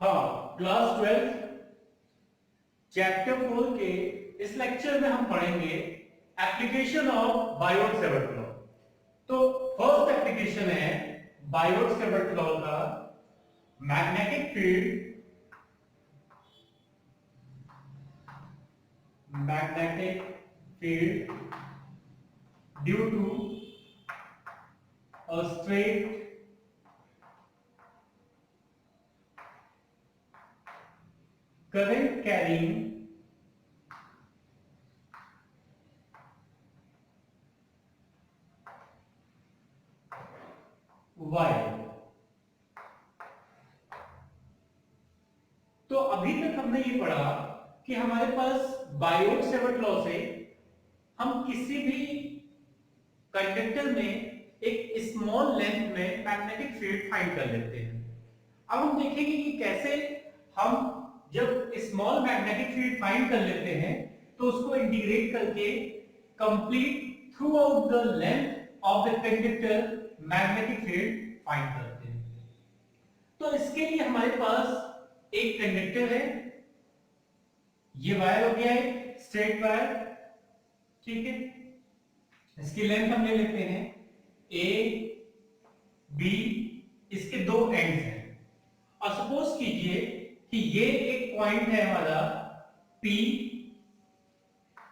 हाँ, class 12 chapter 4 के इस लेक्चर में हम पढ़ेंगे एप्लीकेशन ऑफ बायोट-सेवर्ट लॉ। तो फर्स्ट एप्लीकेशन है बायोट-सेवर्ट लॉ का magnetic field due to a straight current carrying wire। तो अभी तक हमने ये पढ़ा कि हमारे पास बायोट-सेवर्ट लॉ से हम किसी भी कंडक्टर में एक स्मॉल लेंथ में मैग्नेटिक फील्ड फाइंड कर लेते हैं। अब हम देखेंगे कि कैसे हम जब स्मॉल मैग्नेटिक फील्ड फाइंड कर लेते हैं तो उसको इंटीग्रेट करके complete through out the length of the conductor magnetic field find करते हैं। तो इसके लिए हमारे पास एक कंडक्टर है, ये वायर हो गया है स्ट्रेट वायर, ठीक है। इसकी लेंथ हम ले लेते हैं ए बी, इसके दो एंड्स हैं और सपोज कीजिए कि ये एक पॉइंट है हमारा P,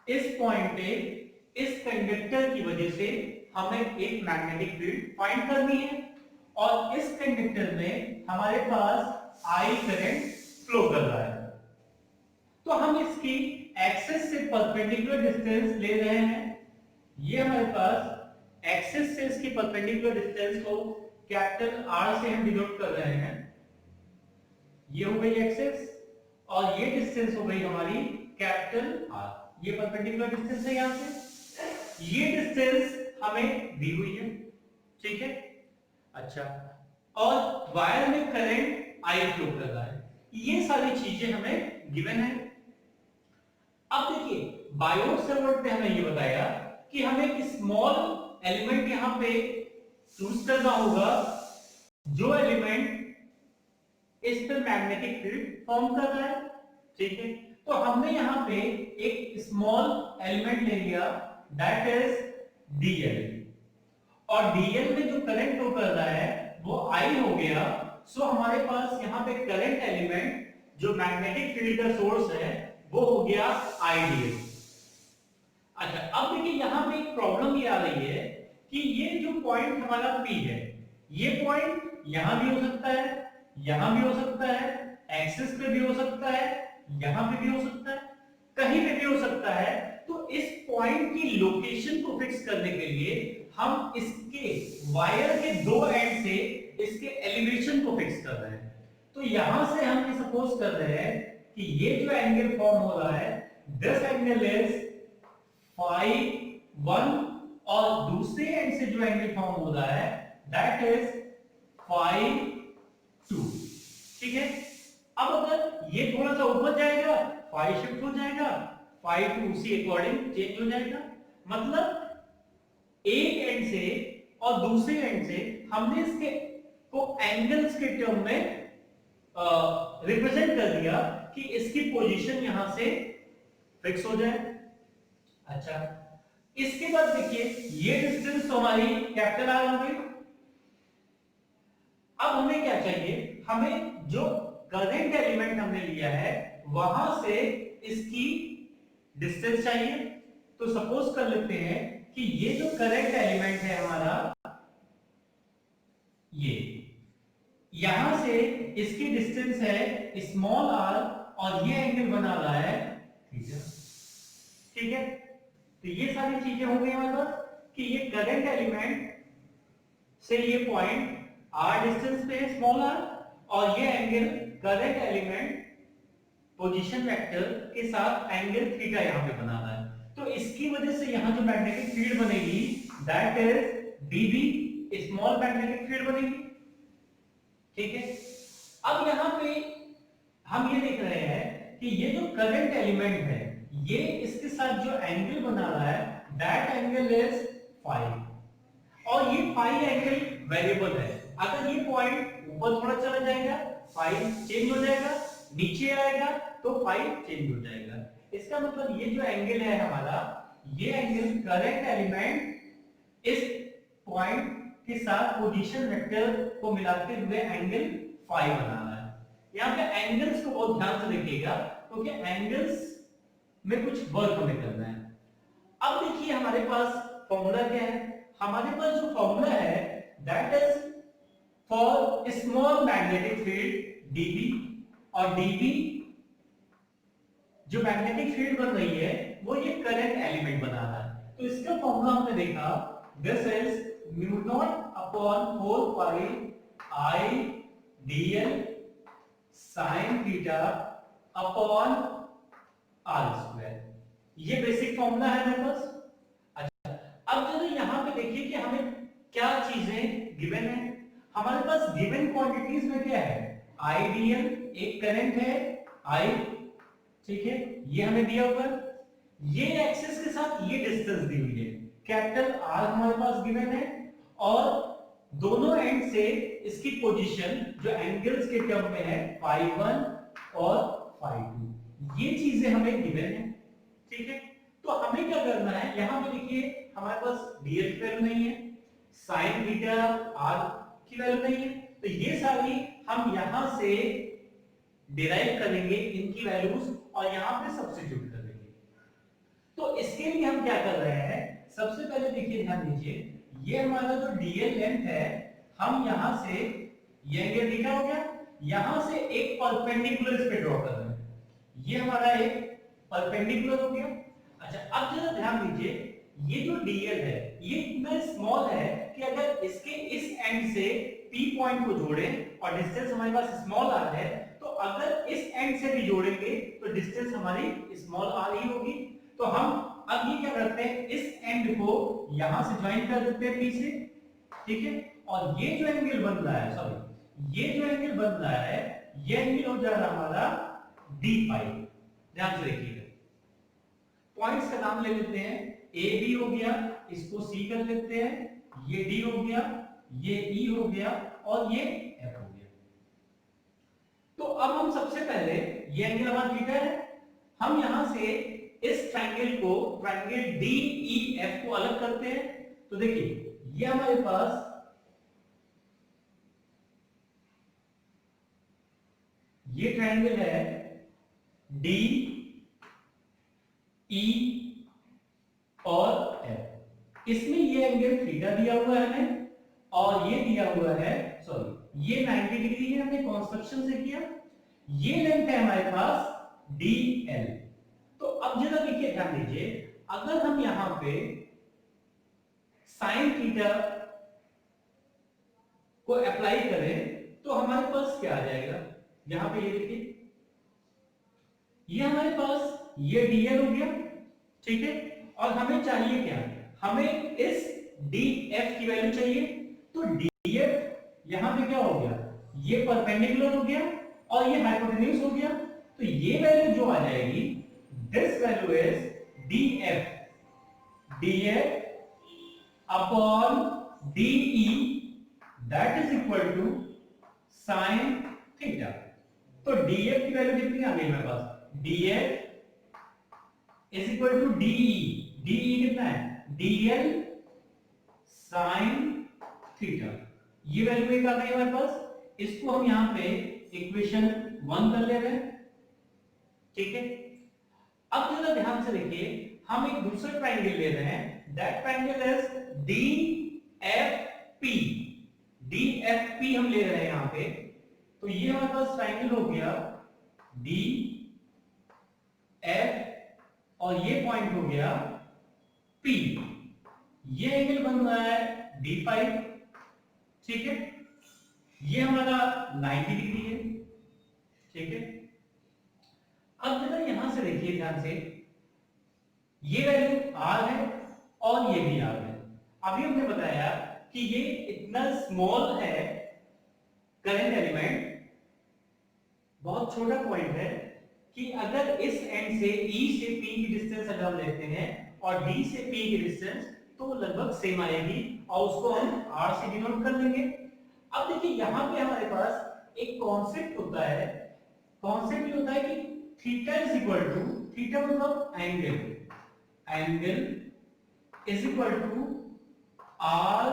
इस पॉइंट पे इस कंडक्टर की वजह से हमें एक मैग्नेटिक फील्ड फाइंड करनी है और इस कंडक्टर में हमारे पास I करंट फ्लो कर रहा है। तो हम इसकी एक्सिस से परपेंडिकुलर डिस्टेंस ले रहे हैं। ये हमारे पास एक्सिस से इसकी परपेंडिकुलर डिस्टेंस को कैपिटल R से हम डिनोट कर रहे हैं। ये हो गई एक्सिस और ये डिस्टेंस हो गई हमारी कैपिटल R। ये परपेंडिकुलर डिस्टेंस है यहां से, ये डिस्टेंस हमें दी हुई है, ठीक है। अच्छा, और वायर में करंट I फ्लो कर रहा है, ये सारी चीजें हमें गिवन है। अब देखिए बायोट-सेवर्ट ने हमें ये बताया कि हमें एक स्मॉल एलिमेंट यहां पे चूज करना होगा जो एलिमेंट इस पर मैग्नेटिक फील्ड फॉर्म कर रहा है, ठीक है। तो हमने यहां पे एक स्मॉल एलिमेंट ले लिया दैट इज DL और DL में जो करंट फ्लो कर रहा है वो I हो गया। सो हमारे पास यहां पे करंट एलिमेंट जो मैग्नेटिक फील्ड का सोर्स है वो हो गया IDL। अच्छा, अब देखिए यहां पे एक प्रॉब्लम ये आ रही है कि ये जो पॉइंट हमारा P है, ये पॉइंट यहां भी हो सकता है, यहां भी हो सकता है, एक्सिस पे भी हो सकता है, यहां पे भी हो सकता है, कहीं पे भी हो सकता है। तो इस पॉइंट की लोकेशन को फिक्स करने के लिए हम इसके वायर के दो एंड से इसके एलिवेशन को फिक्स कर रहे हैं। तो यहां से हम ये सपोज कर रहे हैं कि ये जो एंगल फॉर्म हो रहा है दिस एंगल इज phi 1 और दूसरे एंड से जो एंगल फॉर्म हो रहा है दैट इज phi 2, ठीक है। अब अगर ये थोड़ा सा ऊपर जाएगा phi शिफ्ट हो जाएगा, phi 2 उसी अकॉर्डिंग चेंज हो जाएगा। मतलब एक एंड से और दूसरे एंड से हमने इसके को एंगल्स के टर्म में रिप्रेजेंट कर दिया कि इसकी पोजीशन यहां से फिक्स हो जाए। अच्छा, इसके बाद देखिए ये डिस्टेंस तो हमारी कैपिटल R हो गई। अब हमें क्या चाहिए, हमें जो करंट एलिमेंट हमने लिया है वहां से इसकी डिस्टेंस चाहिए। तो सपोज कर लेते हैं कि ये जो करंट एलिमेंट है हमारा, ये यहां से इसकी डिस्टेंस है स्मॉल r और ये एंगल बना रहा है थीटा, ठीक है। तो ये सारी चीजें हो गई हमारे पास कि ये करंट एलिमेंट से ये पॉइंट r डिस्टेंस पे है स्मॉल r और ये angle current element position vector के साथ एंगल थीटा यहां पे बना रहा है। तो इसकी वजह से यहां जो मैग्नेटिक फील्ड बनेगी that is dB, small magnetic field बनेगी, ठीक है। अब यहां पे हम ये देख रहे हैं कि ये जो करंट एलिमेंट है ये इसके साथ जो एंगल बना रहा है दैट एंगल इज phi और ये phi एंगल वेरिएबल है। अगर ये पॉइंट ऊपर थोड़ा चला जाएगा फाई चेंज हो जाएगा, नीचे आएगा तो फाई चेंज हो जाएगा। इसका मतलब ये जो एंगल है हमारा, ये एंगल करंट एलिमेंट इस पॉइंट के साथ पोजीशन वेक्टर को मिलाते हुए एंगल फाई बना रहा है। यहाँ पे एंगल्स को बहुत ध्यान से देखिएगा क्योंकि एंगल्स में कुछ वर्क हमें करना है। अब देखिए हमारे पास फॉर्मूला क्या है। हमारे पास जो फॉर्मूला है that is for small magnetic field dB, और dB जो मैग्नेटिक फील्ड बन रही है वो ये करंट एलिमेंट बना रहा है। तो इसका फॉर्मूला हमने देखा, this is mu naught upon 4 pi I dl sin theta upon r square. ये बेसिक फॉर्मूला है मेरे पास। अच्छा, अब जरा यहाँ पे देखिए कि हमें क्या चीजें गिवन है। हमारे पास गिवन क्वांटिटीज में क्या है, I dl एक करंट है I, ठीक है, ये हमें दिया हुआ है। ये एक्सिस के साथ ये डिस्टेंस दी हुई है, कैपिटल R हमारे पास गिवन है, और दोनों एंड से इसकी पोजीशन जो एंगल्स के टर्म में है फाई 1 और फाई 2, ये चीजें हमें गिवन है, ठीक है। तो हमें क्या करना है, यहां पे देखिए हमारे पास dl की वैल्यू नहीं है, sin थीटा r की वैल्यू नहीं है, तो ये सारी हम यहां से डिराइव करेंगे इनकी वैल्यूज और यहां पे सब्स्टिट्यूट कर देंगे। तो इसके लिए हम क्या कर रहे हैं, सबसे पहले देखिए ध्यान दीजिए, ये हमारा जो dl लेंथ है, हम यहां से ये एंगल थीटा हो गया, यहां से एक परपेंडिकुलर इस पे ड्रॉ कर रहे हैं, ये हमारा एक परपेंडिकुलर हो गया। अच्छा, अब जरा ध्यान दीजिए, ये जो dl है ये इतना स्मॉल है कि अगर इसके इस एंड से p पॉइंट को जोड़ें और डिस्टेंस हमारे पास स्मॉल r है, तो अगर इस एंड से भी जोड़ेंगे तो डिस्टेंस हमारी स्मॉल r ही होगी। तो हम अब ये क्या करते हैं, इस एंड को यहां से ज्वाइन कर देते हैं p से, ठीक है, और ये जो एंगल बन रहा है, सॉरी ये जो एंगल बन रहा है, ये एंगल हो जा रहा हमारा d फाई। ध्यान से देखिएगा, पॉइंट्स का नाम ले लेते हैं, a b हो गया, इसको c कर लेते हैं, ये d हो गया, ये e हो गया और ये f हो गया। तो अब हम सबसे पहले, ये एंगल हमारा थीटा है, हम यहां से इस ट्रायंगल को, ट्रायंगल DEF को अलग करते हैं। तो देखिए ये हमारे पास ये ट्रायंगल है DE और F, इसमें ये एंगल थीटा दिया हुआ है हमें, और ये दिया हुआ है, सॉरी ये 90 डिग्री है, हमने कंस्ट्रक्शन से किया। ये लेंथ है हमारे पास DL। तो अब जरा देखिए ध्यान दीजिए, अगर हम यहां पे sin थीटा को अप्लाई करें तो हमारे पास क्या आ जाएगा, यहां पे ये देखिए, ये हमारे पास ये dl हो गया, ठीक है, और हमें चाहिए क्या, हमें इस df की वैल्यू चाहिए। तो df यहां पे क्या हो गया, ये परपेंडिकुलर हो गया और ये हाइपोटेन्यूज हो गया, तो ये वैल्यू जो आ जाएगी, this value is df upon de, that is equal to sin theta. तो df की वैल्यू कितनी आ गई मेरे पास, df is equal to de, de कितना है, dl sin थीटा, ये वैल्यू एक आ गई हमारे पास। इसको हम यहां पे इक्वेशन 1 कर ले रहे हैं, ठीक है। अब जरा ध्यान से देखिए, हम एक दूसरा ट्रायंगल ले रहे हैं, that triangle is DFP, DFP हम ले रहे हैं यहां पे। तो ये हमारे पास ट्रायंगल हो गया DF और ये पॉइंट हो गया P, ये एंगल बन रहा है D5, ठीक है, ये हमारा 90 डिग्री है, ठीक है। अब जरा यहां से देखिए ध्यान से, ये वैल्यू R है और ये भी R है। अभी हमने बताया कि ये इतना स्मॉल है करंट एलिमेंट, बहुत छोटा पॉइंट है, कि अगर इस एंड से E से P की डिस्टेंस अगर हम लेते हैं और D से P की डिस्टेंस, तो लगभग सेम आएगी और उसको हम R से डिनोट कर लेंगे। अब देखिए यहां पे हमारे पास एक कॉन्सेप्ट होता है, कॉन्सेप्ट ये होता है कि theta is equal to, theta मतलब angle, angle is equal to r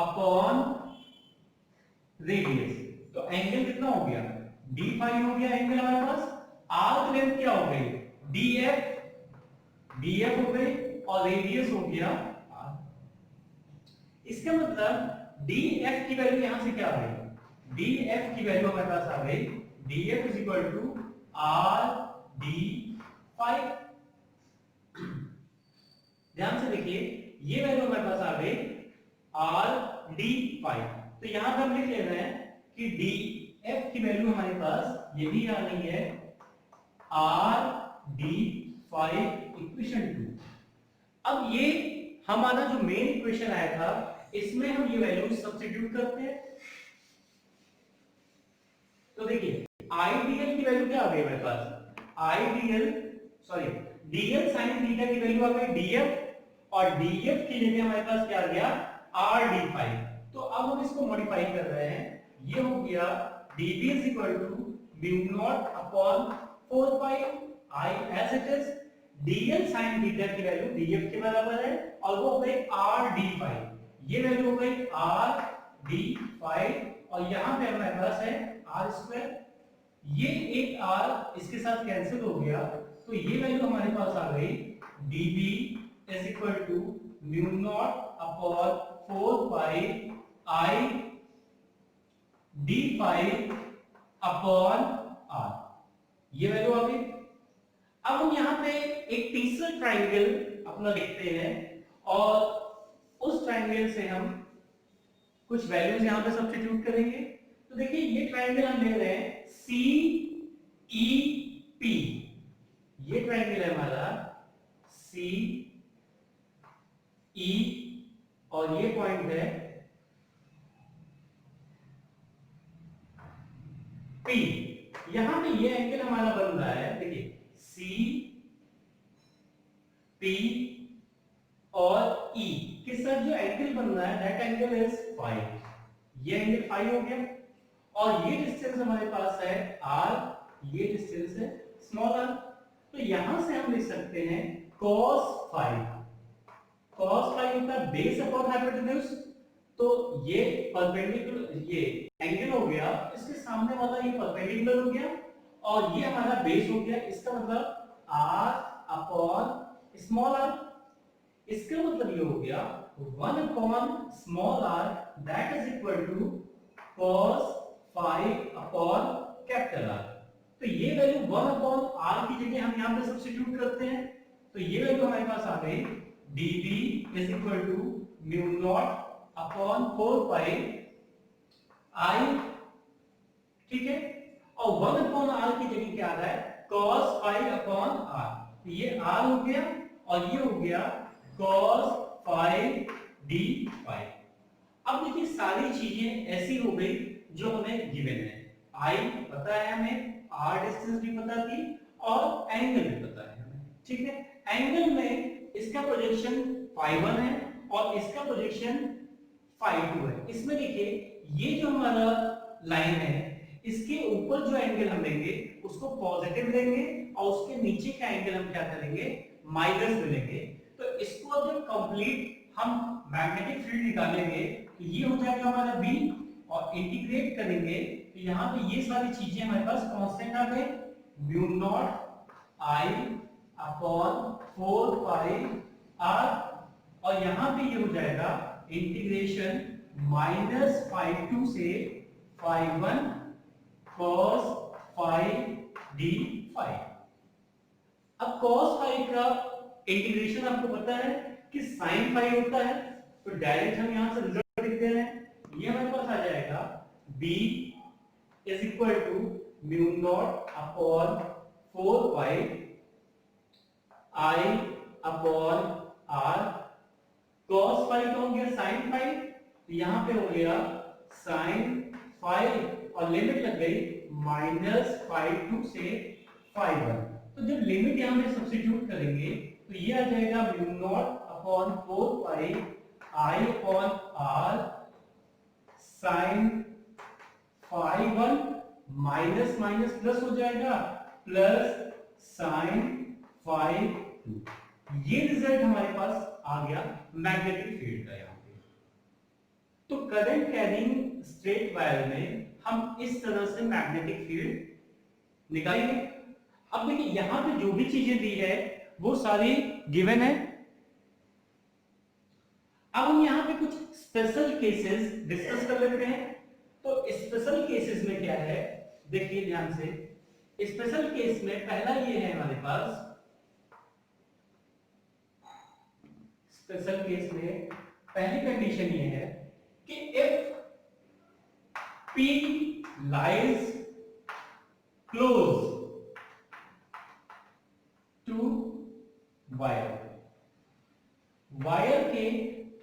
upon radius. तो एंगल कितना हो गया, डी फाई हो गया एंगल हमारे पास, आर की लेंथ क्या हो गई, डीएफ, डीएफ हो गई, और रेडियस हो गया आर। इसका मतलब डीएफ की वैल्यू यहां से क्या आ गई, डीएफ की वैल्यू हमारे पास आ गई, DF is equal to R D phi. ध्यान से देखिए, ये वैल्यू हमारे पास आ गई आर डी फाई। तो यहां पर हम लिख ले रहे हैं कि डी एफ की वैल्यू हमारे पास ये भी आ रही है आर डी फाई इक्वेशन 2। अब ये हमारा जो मेन इक्वेशन आया था, इसमें हम ये वैल्यू सब्स्टिट्यूट करते हैं। तो देखिए आईडीएल की वैल्यू क्या आ गई हमारे पास, IDL sorry DL sine theta की वैल्यू आ गई डीएफ, और डीएफ की जगह हमारे पास क्या आ गया आर डी फाई। तो अब हम इसको मॉडिफाई कर रहे हैं, ये हो गया dv is equal to mu naught upon 4 pi I as it is, dl sin theta की वैल्यू df के बराबर है, और वो हो गई r d phi, ये वैल्यू हो गई r d phi, और यहाँ पे हमारे पास है r स्क्वायर, ये एक r इसके साथ कैंसिल हो गया, तो ये वैल्यू हमारे पास आ गई dv is equal to mu naught upon 4 pi I D five upon R, ये वैल्यू आ गई। अब हम यहाँ पे एक तीसरा ट्राइंगल अपना लिखते हैं, और उस ट्राइंगल से हम कुछ वैल्यूज यहाँ पे सब्स्टिट्यूट करेंगे। तो देखिए ये ट्राइंगल हम ले रहे हैं सी ई पी, ये ट्राइंगल है हमारा सी ई, और ये पॉइंट है P। यहां पे ये एंगल हमारा बन रहा है, देखिए C P और E के साथ जो एंगल बन रहा है दैट एंगल इज फाई, ये एंगल फाई हो गया, और ये डिस्टेंस हमारे पास है r, ये डिस्टेंस है स्मॉल r। तो यहां से हम लिख सकते हैं cos फाई, cos फाई होता है बेस अपॉन हाइपोटेन्यूज, तो ये परपेंडिकुलर, ये एंगल हो गया, इसके सामने वाला ये परपेंडिकुलर हो गया, और ये हमारा बेस हो गया, इसका मतलब r अपॉन स्मॉल r, इसका मतलब ये हो गया 1 upon small r that is equal to cos phi upon capital R। तो ये वैल्यू 1 अपॉन r की जगह हम यहां पे सब्स्टिट्यूट करते हैं, तो ये वैल्यू हमारे पास आ गई dv is equal to mu not upon 4 pi I, ठीक है, और 1 अपॉन r की जगह क्या आ रहा है cos फाई अपॉन r, तो ये r हो गया, और ये हो गया cos फाई d फाई। अब देखिए सारी चीजें ऐसी हो गई जो हमें गिवन है, I पता है हमें, r डिस्टेंस भी पता थी, और एंगल भी पता है हमें, ठीक है। एंगल में इसका प्रोजेक्शन φ1 है, और इसका प्रोजेक्शन φ2 है। इसमें देखिए ये जो हमारा लाइन है, इसके ऊपर जो एंगल हम लेंगे उसको पॉजिटिव लेंगे, और उसके नीचे का एंगल हम क्या करेंगे माइनस में लेंगे। तो इसको अब जब कंप्लीट हम मैग्नेटिक फील्ड निकालेंगे, तो ये हो जाएगा हमारा B, और इंटीग्रेट करेंगे तो यहाँ पे ये सारी चीजें हमारे पास कांस्टेंट आ गए, mu naught I upon 4 pi R, और यहाँ पे ये हो जाएगा इंटीग्रेशन माइनस φ2 से φ1 cos फाई d फाई। अब cos फाई का इंटीग्रेशन आपको पता है कि sin फाई होता है, तो डायरेक्ट हम यहां से रिजल्ट लिख दे रहे हैं, ये हमारे पास आ जाएगा b is equal to mu not upon 4 pi I upon r, cos phi का हो गया sin फाई, तो यहां पे हो गया sin फाई, और लिमिट लग गई माइनस φ2 से φ1। तो जब लिमिट यहां पे सब्स्टिट्यूट करेंगे तो ये आ जाएगा mu not upon 4 pi I upon r sin φ1 minus minus plus हो जाएगा, प्लस साइन फाई 2। ये रिजल्ट हमारे पास आ गया मैग्नेटिक फील्ड का यहां पे। तो करंट कैरिंग स्ट्रेट वायर में हम इस तरह से मैग्नेटिक फील्ड निकालेंगे। अब देखिए यहां पे जो भी चीजें दी है वो सारी गिवन है। अब हम यहां पे कुछ स्पेशल केसेस डिस्कस कर लेते हैं। तो स्पेशल केसेस में क्या है, देखिए ध्यान से। स्पेशल केस में पहला ये है हमारे पास, स्पेशल केस में पहली कंडीशन ये है कि if P lies close to wire, wire के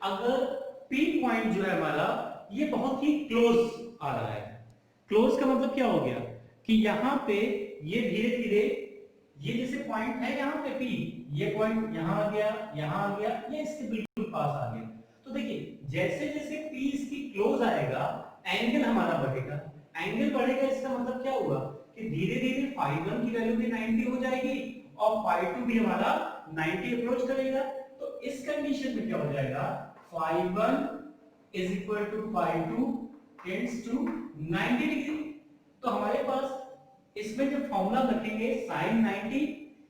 अगर P पॉइंट जो है हमारा ये बहुत ही क्लोज आ रहा है। क्लोज का मतलब क्या हो गया कि यहां पे ये धीरे धीरे ये जैसे पॉइंट है यहां पे P, ये पॉइंट यहां आ गया, यहां आ गया, ये इसके बिल्कुल पास आ गया। तो देखिए जैसे जैसे P इसकी क्लोज आएगा एंगल हमारा बढ़ेगा। एंगल बढ़ेगा इसका मतलब क्या हुआ कि धीरे धीरे φ1 की वैल्यू भी 90 हो जाएगी और φ2 भी हमारा 90 अप्रोच करेगा। तो इस कंडीशन में क्या हो जाएगा, φ1 is equal to φ2 tends to 90 degree. तो हमारे पास इसमें जो फॉर्मूला रखेंगे sin 90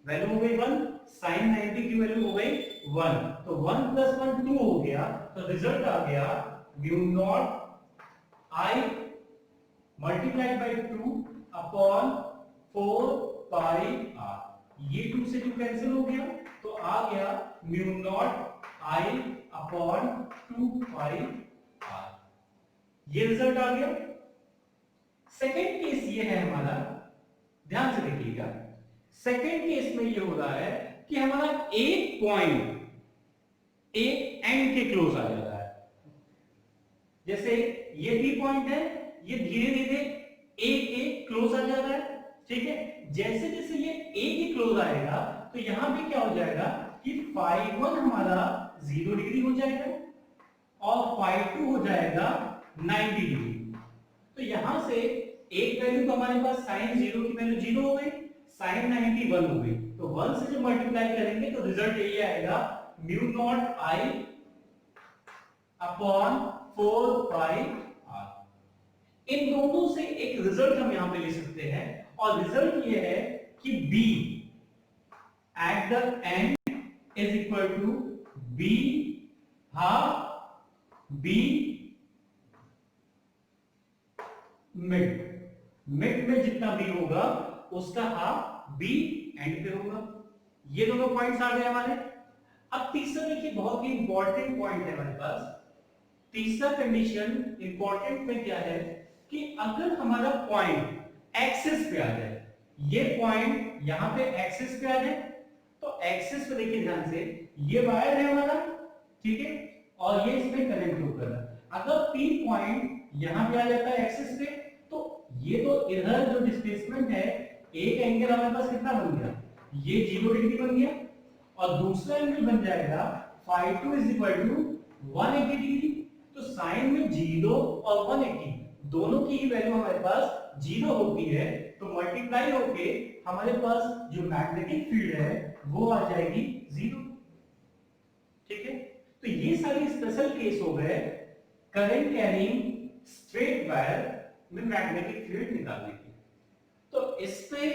वैल्यू हो गई 1, sin 90 की वैल्यू हो गई 1, तो 1 + 1 2 हो गया। तो रिजल्ट आ गया mu naught I multiplied by 2 upon 4 pi r। ये 2 से 2 कैंसिल हो गया तो आ गया mu naught I upon 2 pi r। ये रिजल्ट आ गया। सेकेंड केस ये है हमारा, ध्यान से देखिएगा। सेकेंड केस में ये हो रहा है कि हमारा एक पॉइंट एक एंड के क्लोज आ जा रहा है। जैसे ये बी पॉइंट है, ये धीरे धीरे ए के क्लोज आ जा रहा है, ठीक है। जैसे जैसे ये ए के क्लोज आएगा तो यहां पे क्या हो जाएगा कि φ1 हमारा 0 डिग्री हो जाएगा और φ2 हो जाएगा 90 डिग्री। तो यहां से एक वैल्यू तो हमारे पास sin 0 की वैल्यू 0 हो गई, sin 90 1 हो गई। तो 1 से जब मल्टीप्लाई करेंगे तो रिजल्ट यही आएगा mu naught I upon 4 pi r। इन दोनों से एक रिजल्ट हम यहां पे ले सकते हैं और रिजल्ट ये है कि B at the end is equal to B half B mid। Mid में जितना B होगा उसका हाफ B एंड पे होगा। ये दोनों पॉइंट्स आ गए हमारे। अब तीसरा देखिए बहुत ही इंपॉर्टेंट पॉइंट है हमारे पास। तीसरा कंडीशन इंपॉर्टेंट में क्या है कि अगर हमारा पॉइंट एक्सिस पे आ जाए, ये पॉइंट यहां पे एक्सिस पे आ जाए, तो एक्सिस पे देखिए ध्यान से, ये वायर है हमारा, ठीक है, और ये इसमें करंट फ्लो कर रहा है। अगर P पॉइंट यहां पे आ जाता है एक्सिस पे, तो ये तो इधर जो डिस्प्लेसमेंट है, एक एंगल हमारे पास कितना बन गया, ये 0 डिग्री बन गया और दूसरा एंगल बन जाएगा φ2 = 180 डिग्री। तो साइन में 0 और 180 दोनों की ही वैल्यू हमारे पास 0 होती है, तो मल्टीप्लाई होके हमारे पास जो मैग्नेटिक फील्ड है वो आ जाएगी 0, ठीक है। तो ये सारे स्पेशल केस हो गए करंट कैरिंग स्ट्रेट वायर में मैग्नेटिक फील्ड निकालने की। तो इस पे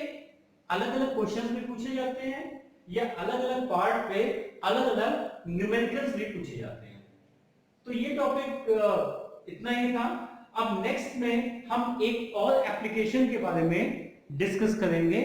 अलग अलग क्वेश्चन भी पूछे जाते हैं या अलग अलग पार्ट पे अलग अलग न्यूमेरिकल्स भी पूछे जाते हैं। तो ये टॉपिक इतना ही था। अब नेक्स्ट में हम एक और एप्लीकेशन के बारे में डिस्कस करेंगे